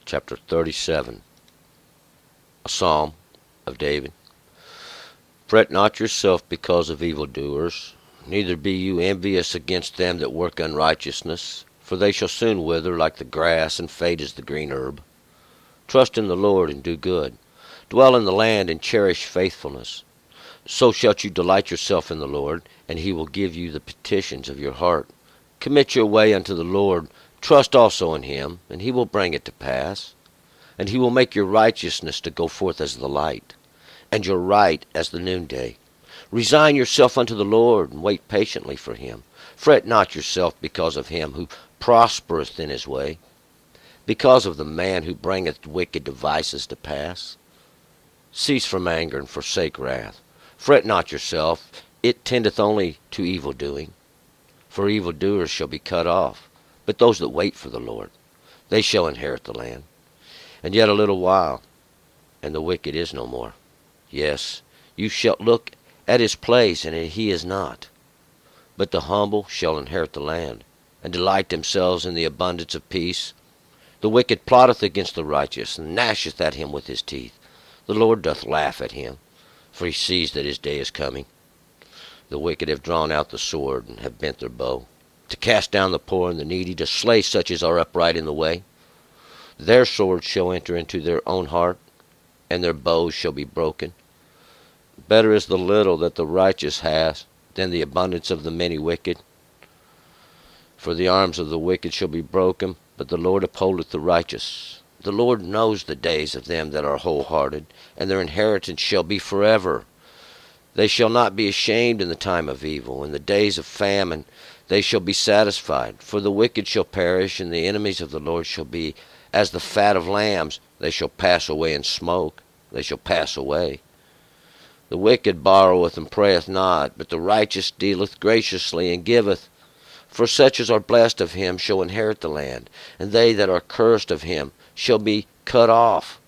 chapter 37, a psalm of David. Fret not yourself because of evildoers, neither be you envious against them that work unrighteousness, for they shall soon wither like the grass and fade as the green herb. Trust in the Lord and do good. Dwell in the land and cherish faithfulness. So shalt you delight yourself in the Lord, and he will give you the petitions of your heart. Commit your way unto the Lord. Trust also in him, and he will bring it to pass. And he will make your righteousness to go forth as the light, and your right as the noonday. Resign yourself unto the Lord, and wait patiently for him. Fret not yourself because of him who prospereth in his way, because of the man who bringeth wicked devices to pass. Cease from anger and forsake wrath. Fret not yourself, it tendeth only to evil doing. For evildoers shall be cut off, but those that wait for the Lord, they shall inherit the land. And yet a little while, and the wicked is no more. Yes, you shall look at his place, and he is not. But the humble shall inherit the land, and delight themselves in the abundance of peace. The wicked plotteth against the righteous, and gnasheth at him with his teeth. The Lord doth laugh at him, for he sees that his day is coming. The wicked have drawn out the sword, and have bent their bow, to cast down the poor and the needy, to slay such as are upright in the way. Their swords shall enter into their own heart, and their bows shall be broken. Better is the little that the righteous hath, than the abundance of the many wicked. For the arms of the wicked shall be broken, but the Lord upholdeth the righteous. The Lord knows the days of them that are wholehearted, and their inheritance shall be forever. They shall not be ashamed in the time of evil. In the days of famine they shall be satisfied. For the wicked shall perish, and the enemies of the Lord shall be as the fat of lambs. They shall pass away in smoke. They shall pass away. The wicked borroweth and prayeth not, but the righteous dealeth graciously and giveth. For such as are blessed of him shall inherit the land, and they that are cursed of him shall be cut off.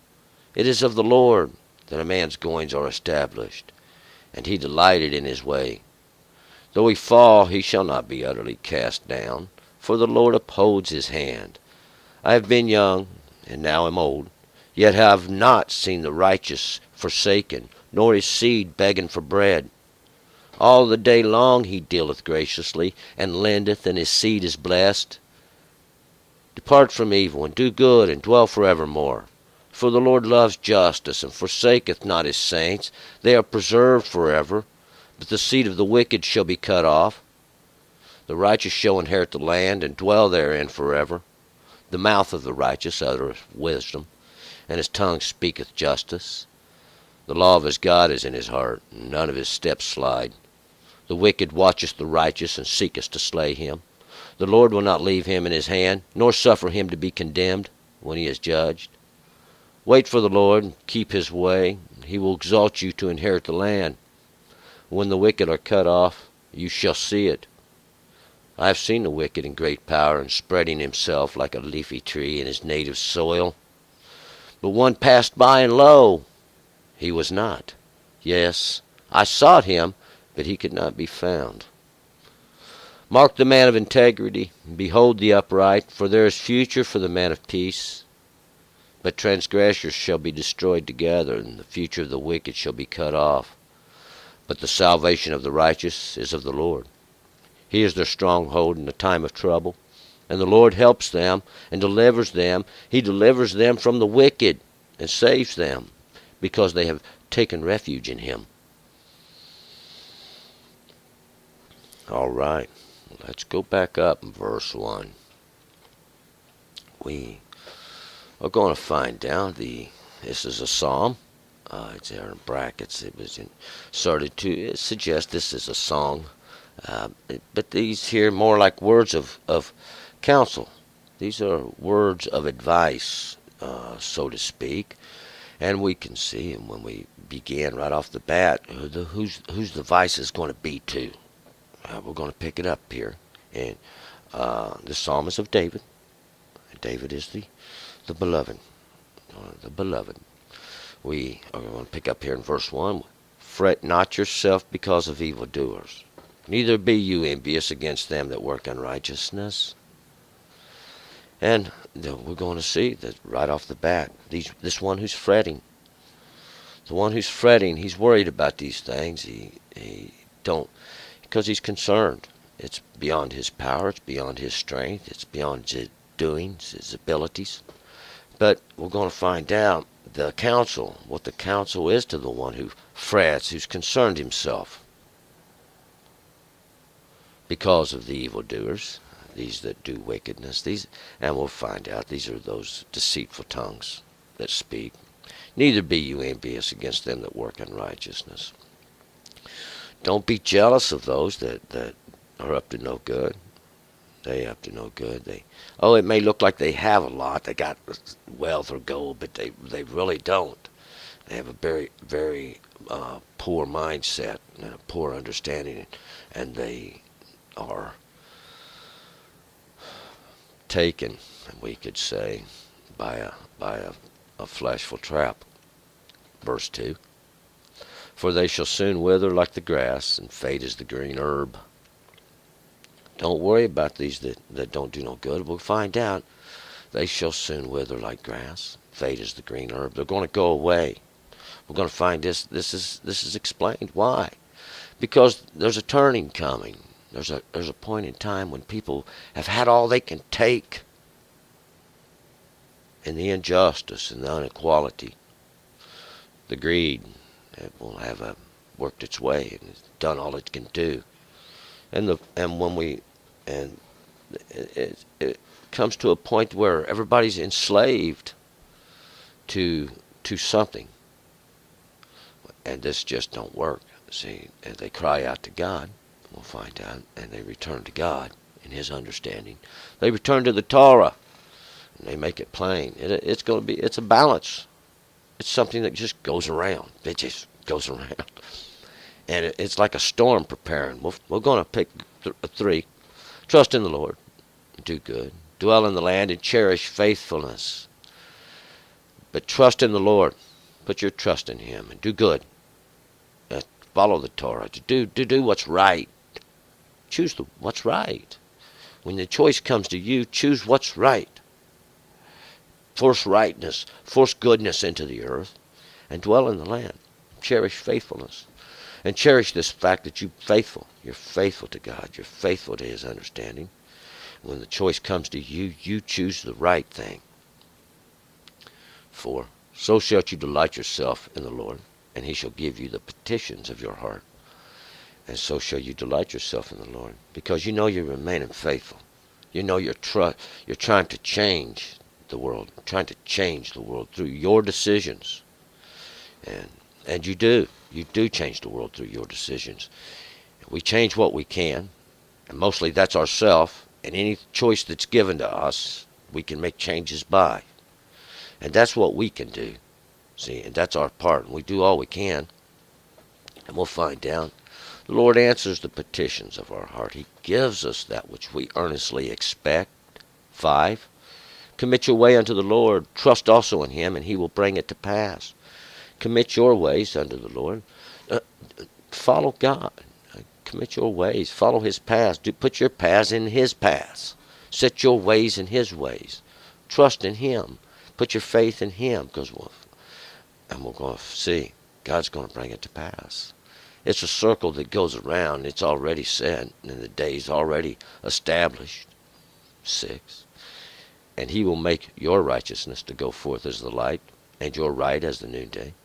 It is of the Lord that a man's goings are established, and he delighted in his way. Though he fall, he shall not be utterly cast down, for the Lord upholds his hand. I have been young, and now am old, yet have not seen the righteous forsaken, nor his seed begging for bread. All the day long he dealeth graciously, and lendeth, and his seed is blessed. Depart from evil, and do good, and dwell forevermore. For the Lord loves justice, and forsaketh not his saints. They are preserved forever, but the seed of the wicked shall be cut off. The righteous shall inherit the land, and dwell therein forever. The mouth of the righteous uttereth wisdom, and his tongue speaketh justice. The law of his God is in his heart, and none of his steps slide. The wicked watcheth the righteous, and seeketh to slay him. The Lord will not leave him in his hand, nor suffer him to be condemned when he is judged. Wait for the Lord, and keep his way, and he will exalt you to inherit the land. When the wicked are cut off, you shall see it. I have seen the wicked in great power, and spreading himself like a leafy tree in his native soil. But one passed by, and lo, he was not. Yes, I sought him, but he could not be found. Mark the man of integrity, and behold the upright, for there is future for the man of peace. But transgressors shall be destroyed together, and the future of the wicked shall be cut off. But the salvation of the righteous is of the Lord. He is their stronghold in the time of trouble. And the Lord helps them, and delivers them. He delivers them from the wicked, and saves them, because they have taken refuge in him. All right, let's go back up in verse 1. We are going to find out this is a psalm. It's there in brackets. It was inserted to suggest this is a song. But these here more like words of counsel. These are words of advice, so to speak. And we can see, and when we begin right off the bat, whose the vice is going to be to. We're going to pick it up here. And the psalm is of David. David is the beloved. The beloved. We are going to pick up here in verse 1. Fret not yourself because of evildoers, neither be you envious against them that work unrighteousness. And we're going to see that right off the bat. This one who's fretting, he's worried about these things. He don't, because he's concerned. It's beyond his power. It's beyond his strength. It's beyond his doings, his abilities. But we're going to find out what the counsel is to the one who frets, who's concerned himself because of the evildoers, these that do wickedness. And we'll find out these are those deceitful tongues that speak. Neither be you envious against them that work in righteousness. Don't be jealous of those that are up to no good. They up to no good. It may look like they have a lot. They got wealth or gold, but they really don't. They have a very, very poor mindset and a poor understanding, and they are taken, we could say, by a fleshful trap. Verse 2. For they shall soon wither like the grass, and fade as the green herb. Don't worry about these that don't do no good. We'll find out. They shall soon wither like grass, fade as the green herb. They're going to go away. We're going to find this is explained. Why? Because there's a turning coming. There's a point in time when people have had all they can take in the injustice and the inequality. The greed, it will have worked its way and done all it can do. And it comes to a point where everybody's enslaved to something, and this just don't work. See, and they cry out to God. We'll find out, and they return to God in His understanding. They return to the Torah, and they make it plain. It's a balance. It's something that just goes around. It just goes around. And it's like a storm preparing. We're going to pick 3. Trust in the Lord. Do good. Dwell in the land and cherish faithfulness. But trust in the Lord. Put your trust in Him and do good. Follow the Torah. To do what's right. Choose what's right. When the choice comes to you, choose what's right. Force rightness, force goodness into the earth, and dwell in the land. Cherish faithfulness. And cherish this fact that you're faithful. You're faithful to God. You're faithful to His understanding. When the choice comes to you, you choose the right thing. 4. So shalt you delight yourself in the Lord, and He shall give you the petitions of your heart. And so shall you delight yourself in the Lord, because you know you're remaining faithful. You know you're trying to change the world, trying to change the world through your decisions. And you do change the world through your decisions. We change what we can, and mostly that's ourself, and any choice that's given to us, we can make changes by. And that's what we can do. See, and that's our part. And we do all we can, and we'll find out. The Lord answers the petitions of our heart. He gives us that which we earnestly expect. 5. Commit your way unto the Lord. Trust also in Him, and He will bring it to pass. Commit your ways unto the Lord. Follow God. Commit your ways. Follow His paths. Put your paths in His paths. Set your ways in His ways. Trust in Him. Put your faith in Him, and we're going to see God's going to bring it to pass. It's a circle that goes around. It's already set, and the day's already established. 6. And He will make your righteousness to go forth as the light, and your right as the noonday.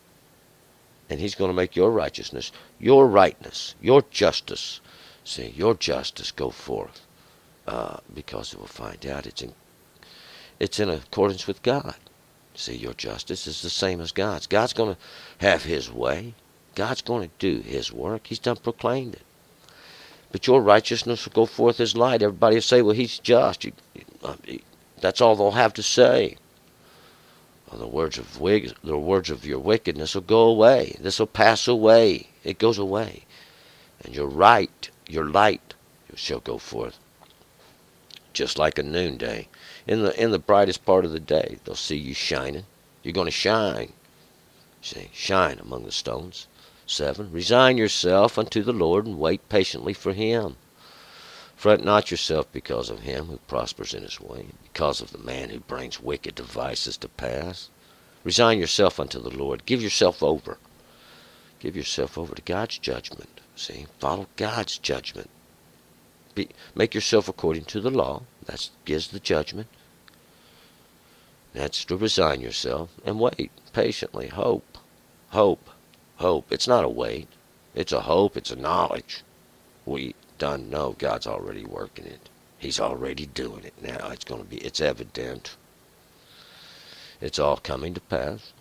And He's going to make your righteousness, your rightness, your justice, your justice go forth. Because we'll find out it's in accordance with God. See, your justice is the same as God's. God's going to have His way. God's going to do His work. He's done proclaimed it. But your righteousness will go forth as light. Everybody will say, well, He's just. That's all they'll have to say. Well, the words of your wickedness will go away. This will pass away. It goes away. And your light shall go forth. Just like a noonday. In the brightest part of the day, they'll see you shining. You're going to shine. See, shine among the stones. 7. Resign yourself unto the Lord and wait patiently for Him. Fret not yourself because of him who prospers in his way, because of the man who brings wicked devices to pass. Resign yourself unto the Lord. Give yourself over. Give yourself over to God's judgment. See, follow God's judgment. Make yourself according to the law. That gives the judgment. That's to resign yourself and wait patiently. Hope, hope, hope. It's not a wait. It's a hope. It's a knowledge. We done know God's already working it. He's already doing it now. It's evident. It's all coming to pass.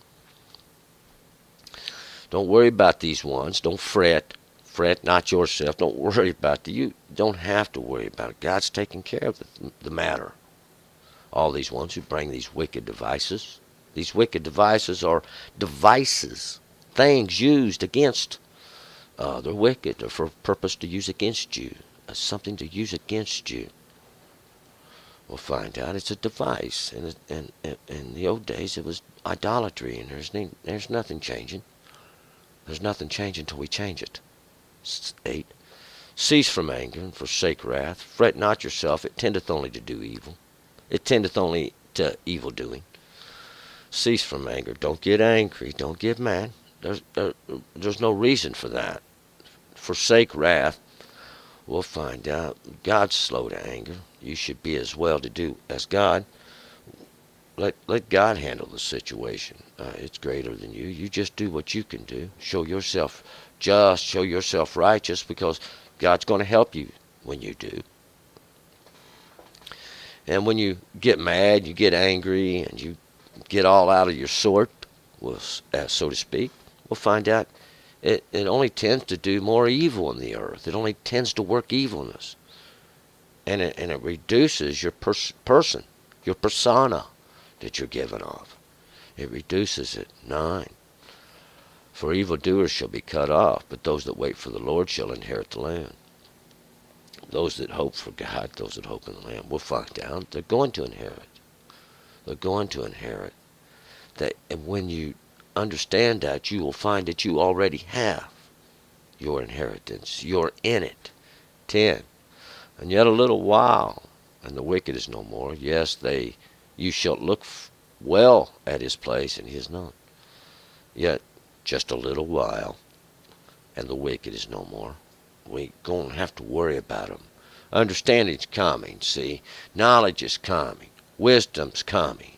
Don't worry about these ones. Don't fret. Fret not yourself. Don't worry about it. You don't have to worry about it. God's taking care of the matter. All these ones who bring these wicked devices. These wicked devices are devices, things used against they're wicked. They're for a purpose to use against you. Something to use against you. We'll find out it's a device. And in the old days it was idolatry, and there's nothing changing. There's nothing changing until we change it. 8. Cease from anger and forsake wrath. Fret not yourself. It tendeth only to do evil. It tendeth only to evil doing. Cease from anger. Don't get angry. Don't get mad. There's no reason for that. Forsake wrath. We'll find out. God's slow to anger. You should be as well to do as God. Let God handle the situation. It's greater than you. You just do what you can do. Show yourself just. Show yourself righteous, because God's going to help you when you do. And when you get mad, you get angry, and you get all out of your sort, so to speak, we'll find out it only tends to do more evil in the earth. It only tends to work evilness. And it reduces your person, your persona that you're given off. It reduces it. 9. For evildoers shall be cut off, but those that wait for the Lord shall inherit the land. Those that hope for God, those that hope in the land, we'll find out they're going to inherit. They're going to inherit. And when you understand that, you will find that you already have your inheritance. You're in it. 10. And yet a little while, and the wicked is no more. Yes, you shall look well at his place, and he is not. Yet just a little while, and the wicked is no more. We don't have to worry about him. Understanding's coming, see. Knowledge is coming. Wisdom's coming.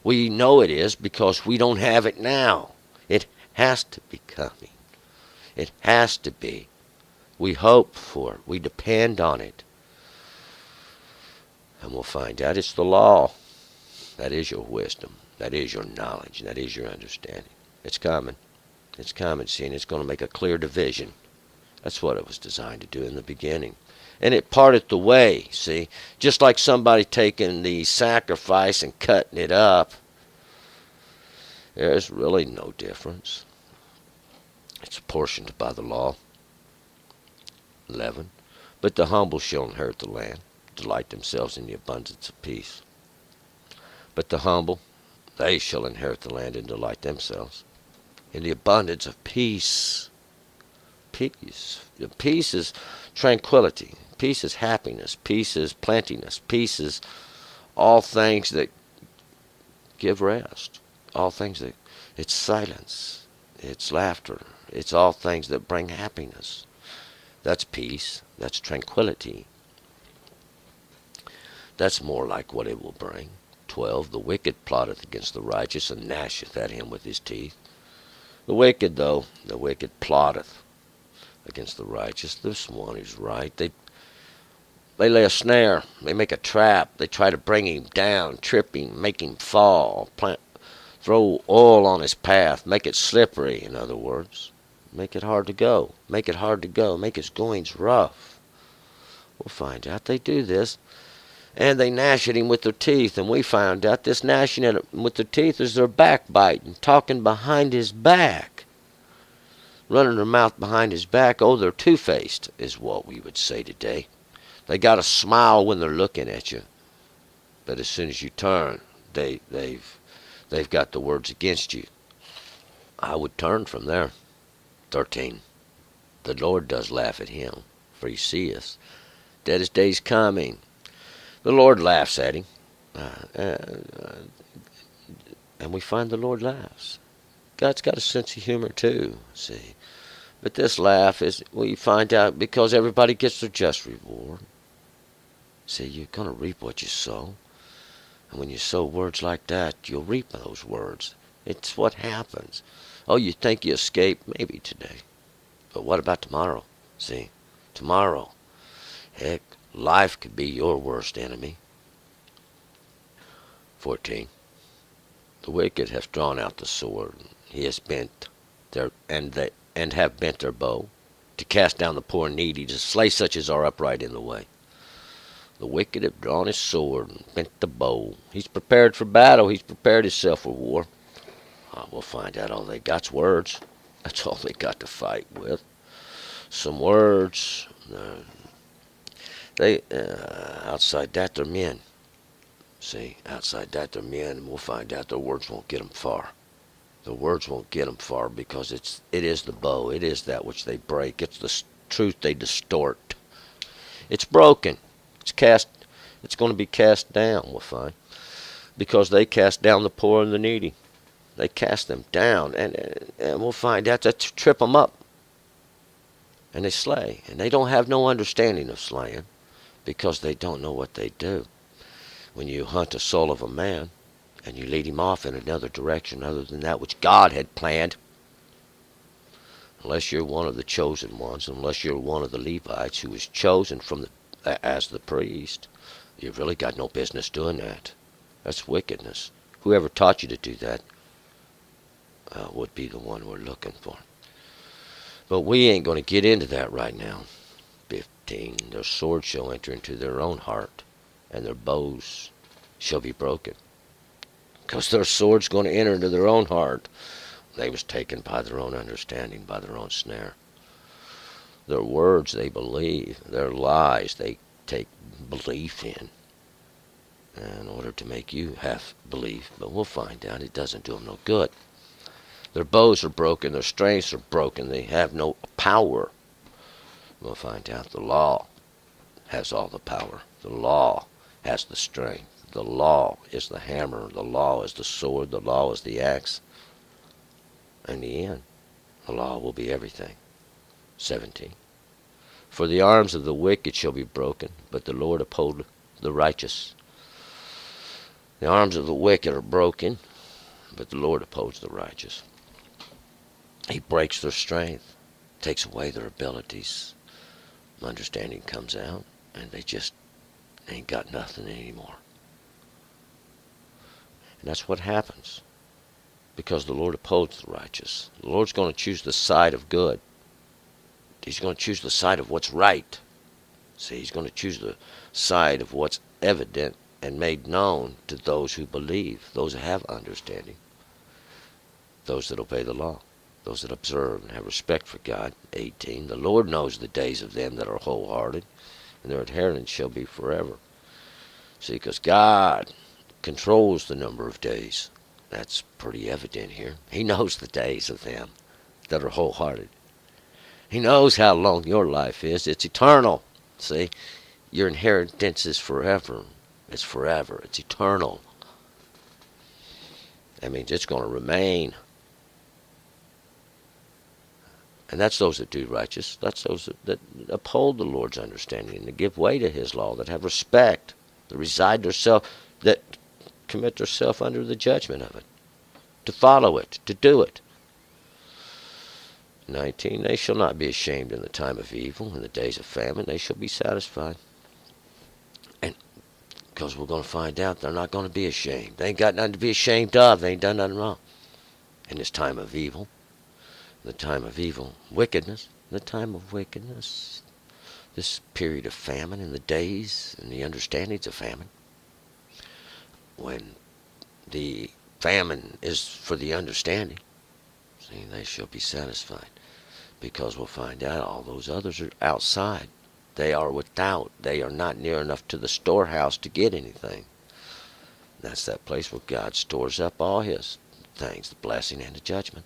We know it is because we don't have it now. It has to be coming. It has to be. We hope for it. We depend on it. And we'll find out it's the law. That is your wisdom. That is your knowledge. That is your understanding. It's coming. It's coming, see, and it's going to make a clear division. That's what it was designed to do in the beginning. And it parted the way, see. Just like somebody taking the sacrifice and cutting it up. There's really no difference. It's apportioned by the law. 11. But the humble shall inherit the land, delight themselves in the abundance of peace. But the humble, they shall inherit the land and delight themselves in the abundance of peace. Peace. Peace is tranquility. Peace is happiness. Peace is plentiness. Peace is all things that give rest. All things that, it's silence. It's laughter. It's all things that bring happiness. That's peace. That's tranquility. That's more like what it will bring. 12. The wicked plotteth against the righteous, and gnasheth at him with his teeth. The wicked, though, the wicked plotteth against the righteous. This one who's right. They lay a snare. They make a trap. They try to bring him down, trip him, make him fall, throw oil on his path, make it slippery, in other words. Make it hard to go. Make it hard to go. Make his goings rough. We'll find out they do this. And they gnash at him with their teeth. And we found out this gnashing at him with their teeth is their backbiting, talking behind his back. Running their mouth behind his back. Oh, they're two-faced, is what we would say today. They got a smile when they're looking at you. But as soon as you turn, they've got the words against you. I would turn from there. 13. The Lord does laugh at him, for he seeth that his day's coming. The Lord laughs at him. And we find the Lord laughs. God's got a sense of humor too, see. But this laugh is, we find out, because everybody gets their just reward. See, you're going to reap what you sow. And when you sow words like that, you'll reap those words. It's what happens. Oh, you think you escaped? Maybe today. But what about tomorrow? See, tomorrow, heck, life could be your worst enemy. 14. The wicked have drawn out the sword. He has bent and have bent their bow, to cast down the poor and needy, to slay such as are upright in the way. The wicked have drawn his sword and bent the bow. He's prepared for battle. He's prepared himself for war. We'll find out all they got's words. That's all they got to fight with. Some words. Outside that, they're men. See, outside that, they're men, and we'll find out their words won't get them far. The words won't get them far, because it is the bow. It is that which they break. It's the truth they distort. It's broken. It's going to be cast down, we'll find, because they cast down the poor and the needy. They cast them down, and we'll find out that trip them up. And they slay, and they don't have no understanding of slaying, because they don't know what they do. When you hunt the soul of a man, and you lead him off in another direction other than that which God had planned, unless you're one of the chosen ones, unless you're one of the Levites who was chosen as the priest, you've really got no business doing that. That's wickedness. Whoever taught you to do that would be the one we're looking for. But we ain't going to get into that right now. 15. Their swords shall enter into their own heart, and their bows shall be broken. Because their sword's going to enter into their own heart. They was taken by their own understanding, by their own snare. Their words they believe, their lies they take belief in order to make you have belief. But we'll find out it doesn't do them no good. Their bows are broken, their strengths are broken, they have no power. We'll find out the law has all the power. The law has the strength. The law is the hammer. The law is the sword. The law is the axe. In the end, the law will be everything. 17. For the arms of the wicked shall be broken, but the Lord uphold the righteous. The arms of the wicked are broken, but the Lord upholds the righteous. He breaks their strength, takes away their abilities. Understanding comes out, and they just ain't got nothing anymore. And that's what happens, because the Lord upholds the righteous. The Lord's going to choose the side of good. He's going to choose the side of what's right. See, he's going to choose the side of what's evident and made known to those who believe, those that have understanding, those that obey the law, those that observe and have respect for God. 18. The Lord knows the days of them that are wholehearted, and their inheritance shall be forever. See, because God controls the number of days. That's pretty evident here. He knows the days of them that are wholehearted. He knows how long your life is. It's eternal. See, your inheritance is forever. It's forever. It's eternal. That means it's going to remain. And that's those that do righteous. That's those that uphold the Lord's understanding and that give way to his law, that have respect, that reside themselves, that commit themselves under the judgment of it, to follow it, to do it. 19. They shall not be ashamed in the time of evil, in the days of famine. They shall be satisfied. And because we're going to find out they're not going to be ashamed. They ain't got nothing to be ashamed of. They ain't done nothing wrong. In this time of evil, the time of evil, wickedness, the time of wickedness, this period of famine, in the days and the understandings of famine, when the famine is for the understanding, see, they shall be satisfied. Because we'll find out all those others are outside. They are without. They are not near enough to the storehouse to get anything. That's that place where God stores up all his things, the blessing and the judgment.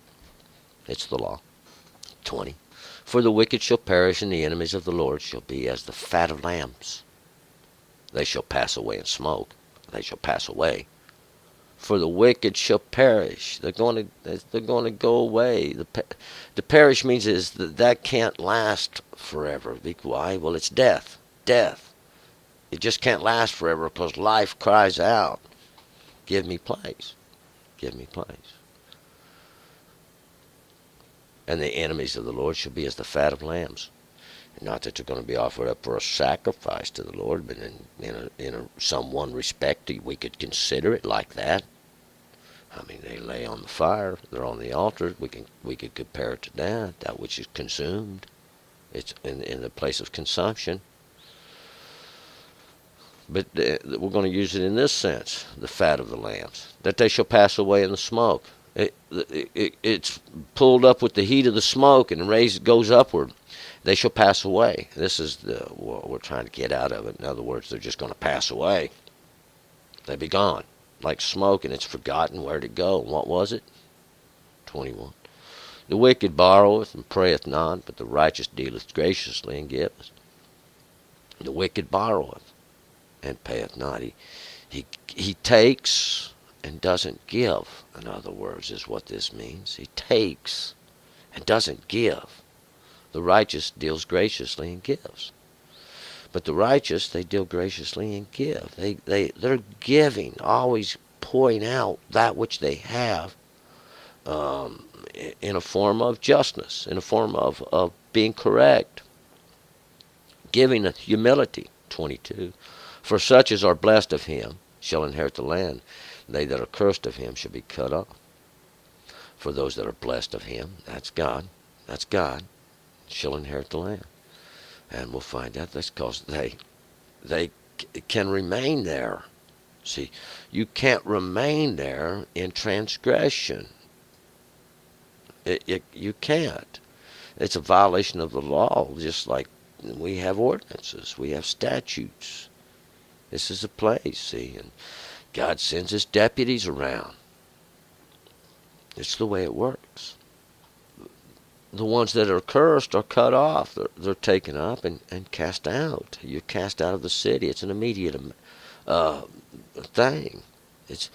It's the law. 20. For the wicked shall perish, and the enemies of the Lord shall be as the fat of lambs. They shall pass away in smoke. They shall pass away. For the wicked shall perish. They're going to go away. The perish means is that can't last forever. Why? Well, it's death. Death. It just can't last forever because life cries out, "Give me place. Give me place." And the enemies of the Lord shall be as the fat of lambs. Not that they're going to be offered up for a sacrifice to the Lord, but in some one respect, we could consider it like that. I mean, they lay on the fire, they're on the altar. We could compare it to that which is consumed. It's in the place of consumption. But we're going to use it in this sense, the fat of the lambs, that they shall pass away in the smoke. It's pulled up with the heat of the smoke and goes upward. They shall pass away. This is what we're trying to get out of it. In other words, they're just going to pass away. They be gone, like smoke, and it's forgotten where to go. And what was it? 21. The wicked borroweth and prayeth not, but the righteous dealeth graciously and giveth. The wicked borroweth and payeth not. He takes and doesn't give, in other words, is what this means. He takes and doesn't give. The righteous deals graciously and gives. But the righteous, they deal graciously and give. They're giving, always pouring out that which they have in a form of justness, in a form of being correct. Giving with humility, 22. For such as are blessed of him shall inherit the land. They that are cursed of him shall be cut off. For those that are blessed of him, that's God, shall inherit the land. And we'll find out that's because they can remain there. See, you can't remain there in transgression. You can't. It's a violation of the law, just like we have ordinances, we have statutes. This is a place, see, and God sends his deputies around. It's the way it works. The ones that are cursed are cut off. They're taken up and cast out. You're cast out of the city. It's an immediate thing. It's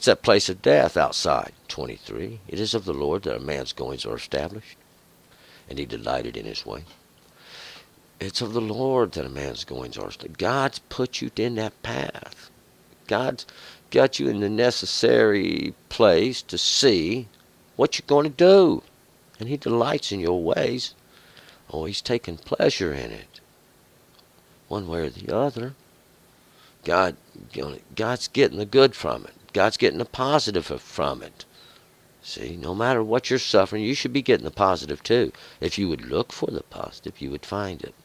that place of death outside. 23. It is of the Lord that a man's goings are established, and he delighted in his way. It's of the Lord that a man's goings are established. God's put you in that path. God's got you in the necessary place to see what you're going to do. And he delights in your ways. Oh, he's taking pleasure in it. One way or the other. God's getting the good from it. God's getting the positive from it. See, no matter what you're suffering, you should be getting the positive too. If you would look for the positive, you would find it.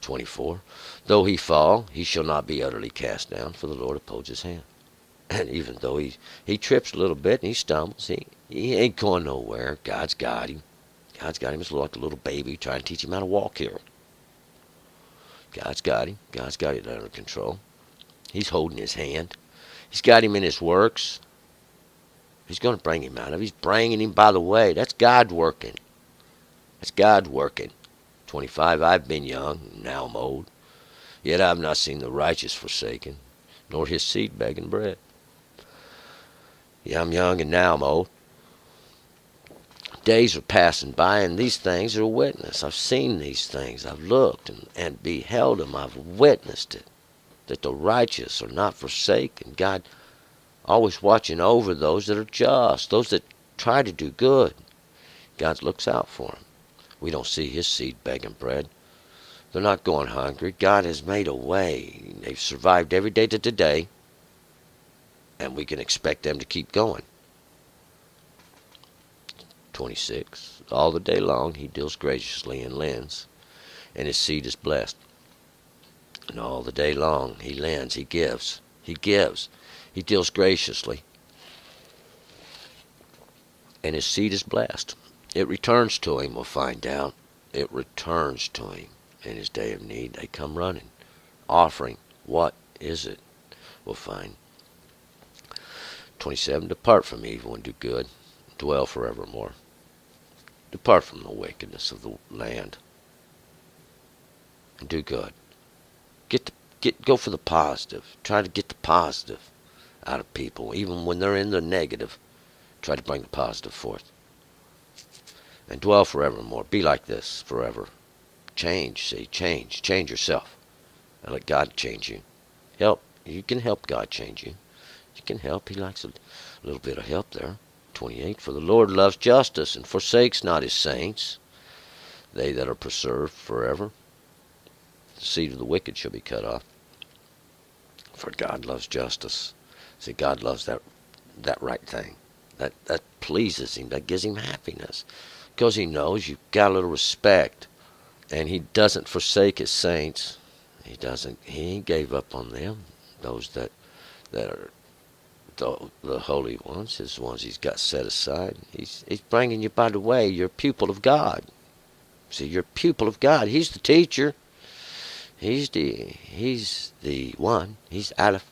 24. Though he fall, he shall not be utterly cast down, for the Lord upholds his hand. And even though he trips a little bit and he stumbles, he ain't going nowhere. God's got him. God's got him. It's like a little baby trying to teach him how to walk here. God's got him. God's got it under control. He's holding his hand. He's got him in his works. He's going to bring him out of it. He's bringing him by the way. That's God working. That's God working. 25. I've been young, now I'm old. Yet I've not seen the righteous forsaken, nor his seed begging bread. Yeah, I'm young and now I'm old. Days are passing by, and these things are a witness. I've seen these things. I've looked and beheld them. I've witnessed it, that the righteous are not forsaken. God always watching over those that are just, those that try to do good. God looks out for them. We don't see his seed begging bread. They're not going hungry. God has made a way. They've survived every day to today, and we can expect them to keep going. 26. All the day long he deals graciously and lends, and his seed is blessed. And all the day long he lends, he gives. He gives. He deals graciously, and his seed is blessed. It returns to him, we'll find out. It returns to him in his day of need. They come running, offering. What is it? We'll find. 27. Depart from evil and do good. Dwell forevermore. Depart from the wickedness of the land and do good. Go for the positive. Try to get the positive out of people, even when they're in the negative. Try to bring the positive forth. And dwell forevermore. Be like this forever. Change, see, change. Change yourself. And let God change you. Help. You can help God change you. You can help. He likes a little bit of help there. 28. For the Lord loves justice and forsakes not his saints, they that are preserved forever. The seed of the wicked shall be cut off. For God loves justice. See, God loves that right thing. That pleases him. That gives him happiness. Because he knows you've got a little respect. And he doesn't forsake his saints. He ain't gave up on them. Those that are the holy ones, his ones he's got set aside. He's bringing you by the way. You're a pupil of God. See, you're a pupil of God. He's the teacher. He's the one. He's Aleph.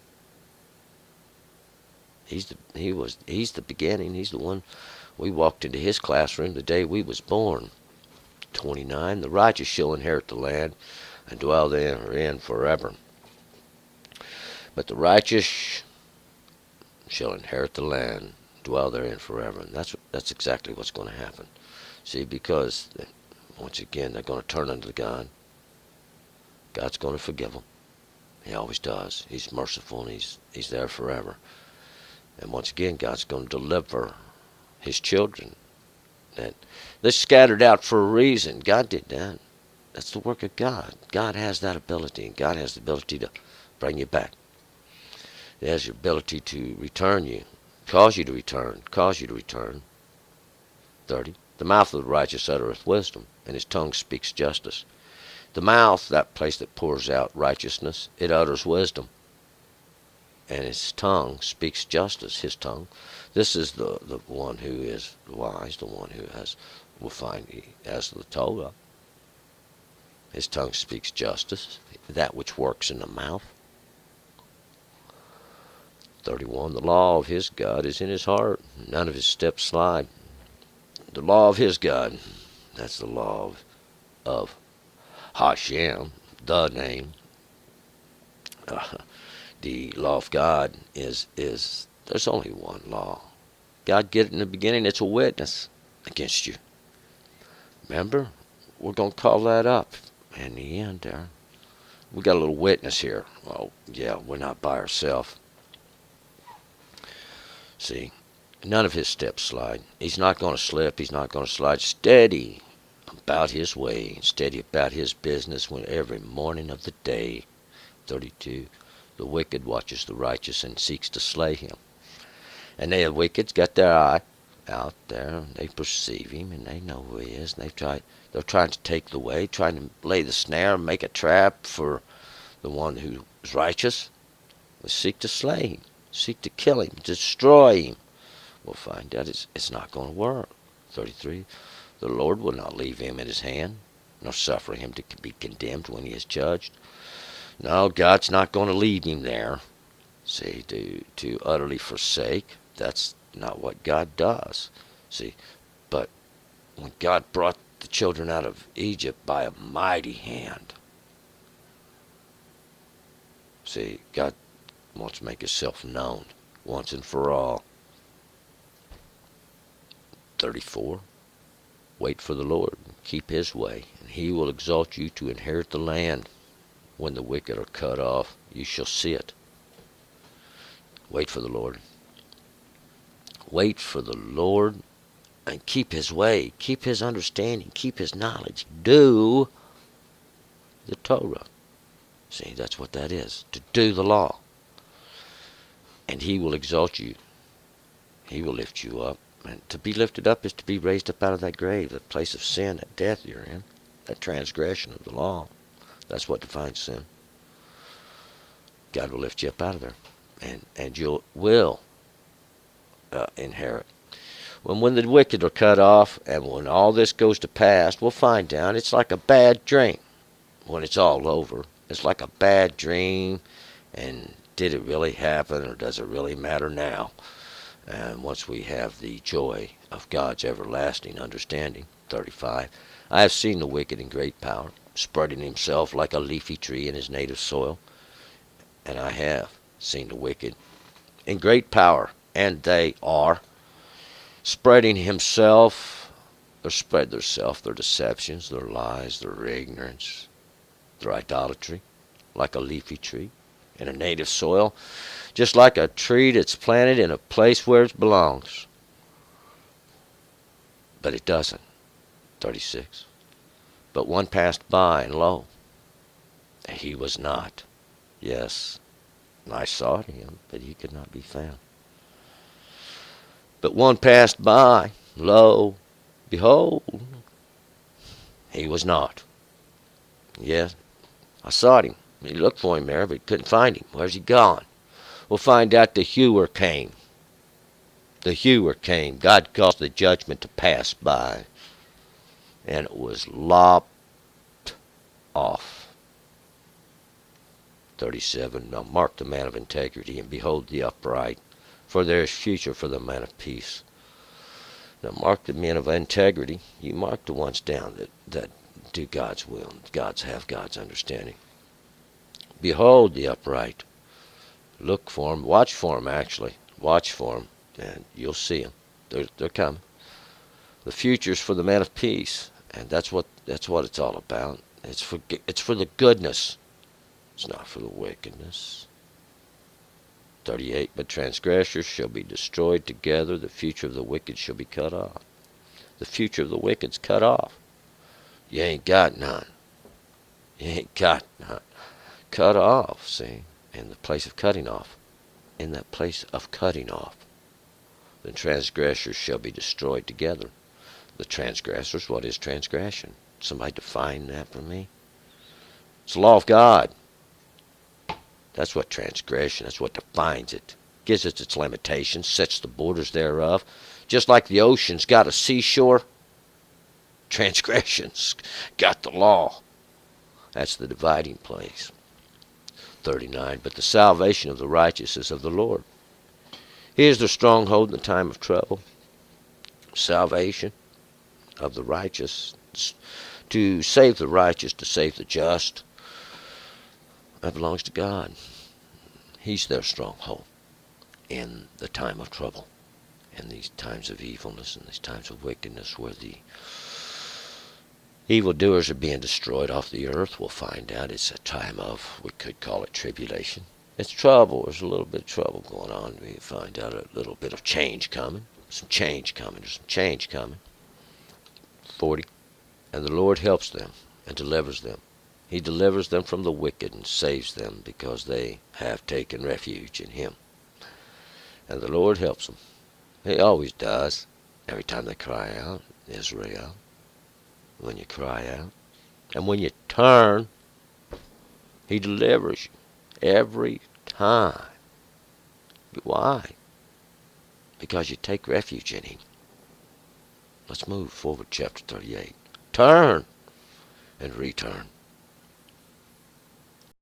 He's the beginning. He's the one. We walked into his classroom the day we was born. 29. The righteous shall inherit the land and dwell therein forever. But the righteous shall inherit the land, dwell therein forever. And that's exactly what's going to happen. See, because once again they're going to turn unto God. God's going to forgive them. He always does. He's merciful and he's there forever. And once again, God's going to deliver his children. That they're scattered out for a reason. God did that. That's the work of God. God has that ability, and God has the ability to bring you back. He has the ability to return you, cause you to return. 30. The mouth of the righteous uttereth wisdom, and his tongue speaks justice. The mouth, that place that pours out righteousness, it utters wisdom. And his tongue speaks justice, his tongue. This is the one who is wise, the one who will find he has the Torah. His tongue speaks justice, that which works in the mouth. 31. The law of his God is in his heart, none of his steps slide. The law of his God, that's the law of Hashem, the name. The law of God is there's only one law. God get it in the beginning, it's a witness against you. Remember? We're going to call that up in the end there. We got a little witness here. Oh, yeah, we're not by ourselves. See, none of his steps slide. He's not going to slip. He's not going to slide. Steady about his way, steady about his business when every morning of the day. 32. The wicked watches the righteous and seeks to slay him. And the wicked's got their eye out there, and they perceive him, and they know who he is, and they're trying to take the way, trying to lay the snare, make a trap for the one who is righteous. They seek to slay him, seek to kill him, destroy him. We'll find out it's not going to work. 33. The Lord will not leave him in his hand, nor suffer him to be condemned when he is judged. No, God's not going to leave him there. See, to utterly forsake, that's not what God does. See, but when God brought the children out of Egypt by a mighty hand, see, God wants to make himself known once and for all. 34. Wait for the Lord, keep his way, and he will exalt you to inherit the land. When the wicked are cut off, you shall see it. Wait for the Lord. Wait for the Lord and keep his way, keep his understanding, keep his knowledge. Do the Torah. See, that's what that is, to do the law. And he will exalt you. He will lift you up. And to be lifted up is to be raised up out of that grave, that place of sin, that death you're in, that transgression of the law. That's what defines sin. God will lift you up out of there, and you will inherit. When the wicked are cut off, and when all this goes to pass, we'll find out it's like a bad dream. When it's all over, it's like a bad dream, and did it really happen, or does it really matter now? And once we have the joy of God's everlasting understanding, 35, I have seen the wicked in great power, spreading himself like a leafy tree in his native soil. And I have seen the wicked in great power, and they are spreading himself. They spread theirself, their deceptions, their lies, their ignorance, their idolatry, like a leafy tree in a native soil, just like a tree that's planted in a place where it belongs. But it doesn't. 36. But one passed by, and lo, he was not. Yes, I sought him, but he could not be found. But one passed by, lo, behold, he was not. Yes, I sought him. He looked for him there, but couldn't find him. Where's he gone? We'll find out the hewer came. The hewer came. God caused the judgment to pass by, and it was lopped off. 37. Now mark the man of integrity, and behold the upright, for there is future for the man of peace. Now mark the men of integrity. You mark the ones down that do God's will, and have God's understanding. Behold the upright. Look for them. Watch for them, actually. Watch for them, and you'll see them. They're coming. The future's for the man of peace, and that's what it's all about. It's for the goodness. It's not for the wickedness. 38. But transgressors shall be destroyed together. The future of the wicked shall be cut off. The future of the wicked's cut off. You ain't got none. You ain't got none. Cut off, see? In the place of cutting off. In that place of cutting off. The transgressors shall be destroyed together. The transgressors, what is transgression? Somebody define that for me? It's the law of God. That's what transgression, that's what defines it. Gives it its limitations, sets the borders thereof. Just like the ocean's got a seashore, transgression's got the law. That's the dividing place. 39. But the salvation of the righteous is of the Lord. He is their stronghold in the time of trouble. Salvation of the righteous, to save the righteous, to save the just, that belongs to God. He's their stronghold in the time of trouble, in these times of evilness, in these times of wickedness, where the evildoers are being destroyed off the earth. We'll find out it's a time of, we could call it tribulation. It's trouble. There's a little bit of trouble going on. We find out a little bit of change coming. Some change coming. There's some change coming. 40. And the Lord helps them and delivers them. He delivers them from the wicked and saves them because they have taken refuge in him. And the Lord helps them. He always does. Every time they cry out, Israel, when you cry out. And when you turn, he delivers you every time. Why? Because you take refuge in him. Let's move forward, chapter 38. Turn and return.